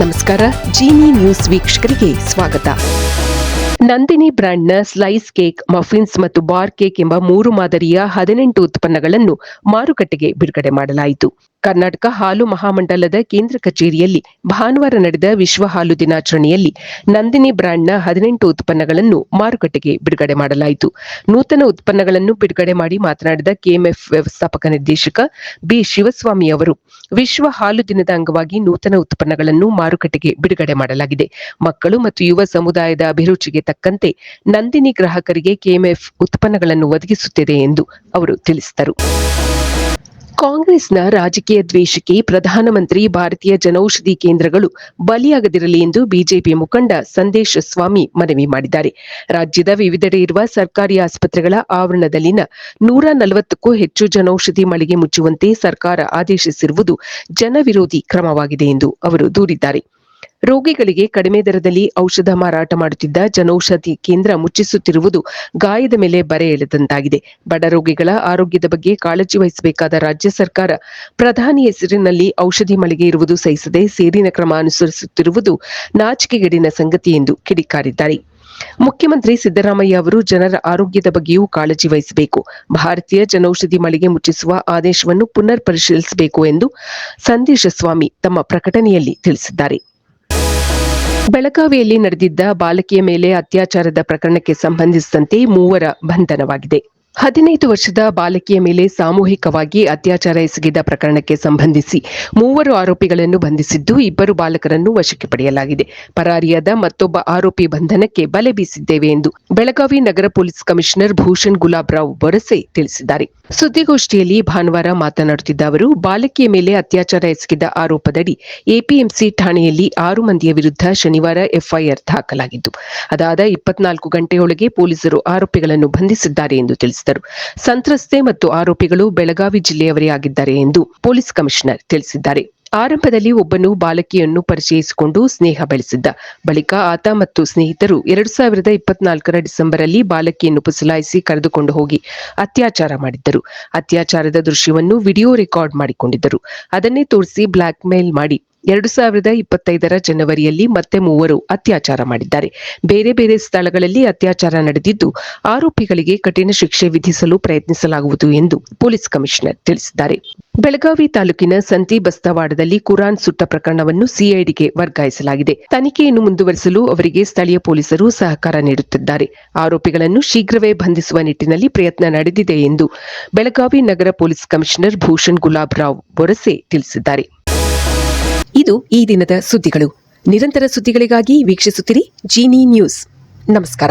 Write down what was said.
ನಮಸ್ಕಾರ. ಜೀನಿ ನ್ಯೂಸ್ ವೀಕ್ಷಕರಿಗೆ ಸ್ವಾಗತ. ನಂದಿನಿ ಬ್ರ್ಯಾಂಡ್ನ ಸ್ಲೈಸ್ ಕೇಕ್, ಮಫಿನ್ಸ್ ಮತ್ತು ಬಾರ್ ಕೇಕ್ ಎಂಬ 3 ಮಾದರಿಯ 18 ಉತ್ಪನ್ನಗಳನ್ನು ಮಾರುಕಟ್ಟೆಗೆ ಬಿಡುಗಡೆ ಮಾಡಲಾಯಿತು. ಕರ್ನಾಟಕ ಹಾಲು ಮಹಾಮಂಡಲದ ಕೇಂದ್ರ ಕಚೇರಿಯಲ್ಲಿ ಭಾನುವಾರ ನಡೆದ ವಿಶ್ವ ಹಾಲು ದಿನಾಚರಣೆಯಲ್ಲಿ ನಂದಿನಿ ಬ್ರ್ಯಾಂಡ್ನ 18 ಉತ್ಪನ್ನಗಳನ್ನು ಮಾರುಕಟ್ಟೆಗೆ ಬಿಡುಗಡೆ ಮಾಡಲಾಯಿತು. ನೂತನ ಉತ್ಪನ್ನಗಳನ್ನು ಬಿಡುಗಡೆ ಮಾಡಿ ಮಾತನಾಡಿದ ಕೆಎಂಎಫ್ ವ್ಯವಸ್ಥಾಪಕ ನಿರ್ದೇಶಕ ಬಿ ಶಿವಸ್ವಾಮಿ ಅವರು, ವಿಶ್ವ ಹಾಲು ದಿನದ ಅಂಗವಾಗಿ ನೂತನ ಉತ್ಪನ್ನಗಳನ್ನು ಮಾರುಕಟ್ಟೆಗೆ ಬಿಡುಗಡೆ ಮಾಡಲಾಗಿದೆ. ಮಕ್ಕಳು ಮತ್ತು ಯುವ ಸಮುದಾಯದ ಅಭಿರುಚಿಗೆ ತಕ್ಕಂತೆ ನಂದಿನಿ ಗ್ರಾಹಕರಿಗೆ ಕೆಎಂಎಫ್ ಉತ್ಪನ್ನಗಳನ್ನು ಒದಗಿಸುತ್ತಿದೆ ಎಂದು ಅವರು ತಿಳಿಸಿದರು. ಕಾಂಗ್ರೆಸ್ನ ರಾಜಕೀಯ ದ್ವೇಷಕ್ಕೆ ಪ್ರಧಾನಮಂತ್ರಿ ಭಾರತೀಯ ಜನೌಷಧಿ ಕೇಂದ್ರಗಳು ಬಲಿಯಾಗದಿರಲಿ ಎಂದು ಬಿಜೆಪಿ ಮುಖಂಡ ಸಂದೇಶ್ ಸ್ವಾಮಿ ಮನವಿ ಮಾಡಿದ್ದಾರೆ. ರಾಜ್ಯದ ವಿವಿಧೆಡೆ ಇರುವ ಸರ್ಕಾರಿ ಆಸ್ಪತ್ರೆಗಳ ಆವರಣದಲ್ಲಿನ 140ಕ್ಕೂ ಹೆಚ್ಚು ಜನೌಷಧಿ ಮಳಿಗೆ ಮುಚ್ಚುವಂತೆ ಸರ್ಕಾರ ಆದೇಶಿಸಿರುವುದು ಜನವಿರೋಧಿ ಕ್ರಮವಾಗಿದೆ ಎಂದು ಅವರು ದೂರಿದ್ದಾರೆ. ರೋಗಿಗಳಿಗೆ ಕಡಿಮೆ ದರದಲ್ಲಿ ಔಷಧ ಮಾರಾಟ ಮಾಡುತ್ತಿದ್ದ ಜನೌಷಧಿ ಕೇಂದ್ರ ಮುಚ್ಚಿಸುತ್ತಿರುವುದು ಗಾಯದ ಮೇಲೆ ಬರೆ ಎಳೆದಂತಾಗಿದೆ. ಬಡ ರೋಗಿಗಳ ಆರೋಗ್ಯದ ಬಗ್ಗೆ ಕಾಳಜಿ ವಹಿಸಬೇಕಾದ ರಾಜ್ಯ ಸರ್ಕಾರ ಪ್ರಧಾನಿ ಹೆಸರಿನಲ್ಲಿ ಔಷಧಿ ಮಳಿಗೆ ಇರುವುದು ಸಹಿಸದೆ ಸೇಡಿನ ಕ್ರಮ ಅನುಸರಿಸುತ್ತಿರುವುದು ನಾಚಿಕೆಗೇಡಿನ ಸಂಗತಿ ಎಂದು ಕಿಡಿಕಾರಿದ್ದಾರೆ. ಮುಖ್ಯಮಂತ್ರಿ ಸಿದ್ದರಾಮಯ್ಯ ಅವರು ಜನರ ಆರೋಗ್ಯದ ಬಗ್ಗೆಯೂ ಕಾಳಜಿ ವಹಿಸಬೇಕು. ಭಾರತೀಯ ಜನೌಷಧಿ ಮಳಿಗೆ ಮುಚ್ಚಿಸುವ ಆದೇಶವನ್ನು ಪುನರ್ ಪರಿಶೀಲಿಸಬೇಕು ಎಂದು ಸಂದೇಶ ಸ್ವಾಮಿ ತಮ್ಮ ಪ್ರಕಟಣೆಯಲ್ಲಿ ತಿಳಿಸಿದ್ದಾರೆ. ಬೆಳಗಾವಿಯಲ್ಲಿ ನಡೆದಿದ್ದ ಬಾಲಕಿಯ ಮೇಲೆ ಅತ್ಯಾಚಾರದ ಪ್ರಕರಣಕ್ಕೆ ಸಂಬಂಧಿಸಿದಂತೆ 3 ಬಂಧನವಾಗಿದೆ. 15 ವರ್ಷದ ಬಾಲಕಿಯ ಮೇಲೆ ಸಾಮೂಹಿಕವಾಗಿ ಅತ್ಯಾಚಾರ ಎಸಗಿದ ಪ್ರಕರಣಕ್ಕೆ ಸಂಬಂಧಿಸಿ 3 ಆರೋಪಿಗಳನ್ನು ಬಂಧಿಸಿದ್ದು 2 ಬಾಲಕರನ್ನು ವಶಕ್ಕೆ ಪಡೆಯಲಾಗಿದೆ. ಪರಾರಿಯಾದ ಮತ್ತೊಬ್ಬ ಆರೋಪಿ ಬಂಧನಕ್ಕೆ ಬಲೆ ಬೀಸಿದ್ದೇವೆ ಎಂದು ಬೆಳಗಾವಿ ನಗರ ಪೊಲೀಸ್ ಕಮಿಷನರ್ ಭೂಷಣ್ ಗುಲಾಬ್ರಾವ್ ಬೊರಸೆ ತಿಳಿಸಿದ್ದಾರೆ. ಸುದ್ದಿಗೋಷ್ಠಿಯಲ್ಲಿ ಭಾನುವಾರ ಮಾತನಾಡುತ್ತಿದ್ದ ಅವರು, ಬಾಲಕಿಯ ಮೇಲೆ ಅತ್ಯಾಚಾರ ಎಸಗಿದ ಆರೋಪದಡಿ ಎಪಿಎಂಸಿ ಠಾಣೆಯಲ್ಲಿ 6 ಮಂದಿಯ ವಿರುದ್ಧ ಶನಿವಾರ ಎಫ್ಐಆರ್ ದಾಖಲಾಗಿದ್ದು, ಅದಾದ 24 ಗಂಟೆಯೊಳಗೆ ಪೊಲೀಸರು ಆರೋಪಿಗಳನ್ನು ಬಂಧಿಸಿದ್ದಾರೆ ಎಂದು ತಿಳಿಸಿದರು. ಸಂತ್ರಸ್ತೆ ಮತ್ತು ಆರೋಪಿಗಳು ಬೆಳಗಾವಿ ಜಿಲ್ಲೆಯವರೇ ಆಗಿದ್ದಾರೆ ಎಂದು ಪೊಲೀಸ್ ಕಮಿಷನರ್ ತಿಳಿಸಿದ್ದಾರೆ. ಆರಂಭದಲ್ಲಿ ಒಬ್ಬನು ಬಾಲಕಿಯನ್ನು ಪರಿಚಯಿಸಿಕೊಂಡು ಸ್ನೇಹ ಬೆಳೆಸಿದ್ದ. ಬಳಿಕ ಆತ ಮತ್ತು ಸ್ನೇಹಿತರು 2024 ಡಿಸೆಂಬರ್ ಅಲ್ಲಿ ಬಾಲಕಿಯನ್ನು ಪುಸಲಾಯಿಸಿ ಕರೆದುಕೊಂಡು ಹೋಗಿ ಅತ್ಯಾಚಾರ ಮಾಡಿದ್ದರು. ಅತ್ಯಾಚಾರದ ದೃಶ್ಯವನ್ನು ವಿಡಿಯೋ ರೆಕಾರ್ಡ್ ಮಾಡಿಕೊಂಡಿದ್ದರು. ಅದನ್ನೇ ತೋರಿಸಿ ಬ್ಲಾಕ್ ಮೇಲ್ ಮಾಡಿ 2025 ಜನವರಿಯಲ್ಲಿ ಮತ್ತೆ 3 ಅತ್ಯಾಚಾರ ಮಾಡಿದ್ದಾರೆ. ಬೇರೆ ಬೇರೆ ಸ್ಥಳಗಳಲ್ಲಿ ಅತ್ಯಾಚಾರ ನಡೆದಿದ್ದು, ಆರೋಪಿಗಳಿಗೆ ಕಠಿಣ ಶಿಕ್ಷೆ ವಿಧಿಸಲು ಪ್ರಯತ್ನಿಸಲಾಗುವುದು ಎಂದು ಪೊಲೀಸ್ ಕಮಿಷನರ್ ತಿಳಿಸಿದ್ದಾರೆ. ಬೆಳಗಾವಿ ತಾಲೂಕಿನ ಸಂತಿ ಬಸ್ತವಾಡದಲ್ಲಿ ಕುರಾನ್ ಸುಟ್ಟ ಪ್ರಕರಣವನ್ನು ಸಿಐಡಿಗೆ ವರ್ಗಾಯಿಸಲಾಗಿದೆ. ತನಿಖೆಯನ್ನು ಮುಂದುವರಿಸಲು ಅವರಿಗೆ ಸ್ಥಳೀಯ ಪೊಲೀಸರು ಸಹಕಾರ ನೀಡುತ್ತಿದ್ದಾರೆ. ಆರೋಪಿಗಳನ್ನು ಶೀಘ್ರವೇ ಬಂಧಿಸುವ ನಿಟ್ಟಿನಲ್ಲಿ ಪ್ರಯತ್ನ ನಡೆದಿದೆ ಎಂದು ಬೆಳಗಾವಿ ನಗರ ಪೊಲೀಸ್ ಕಮಿಷನರ್ ಭೂಷಣ್ ಗುಲಾಬ್ರಾವ್ ಬೊರಸೆ ತಿಳಿಸಿದ್ದಾರೆ. ಇದು ಈ ದಿನದ ಸುದ್ದಿಗಳು. ನಿರಂತರ ಸುದ್ದಿಗಳಿಗಾಗಿ ವೀಕ್ಷಿಸುತ್ತಿರಿ ಜೀನಿ ನ್ಯೂಸ್. ನಮಸ್ಕಾರ.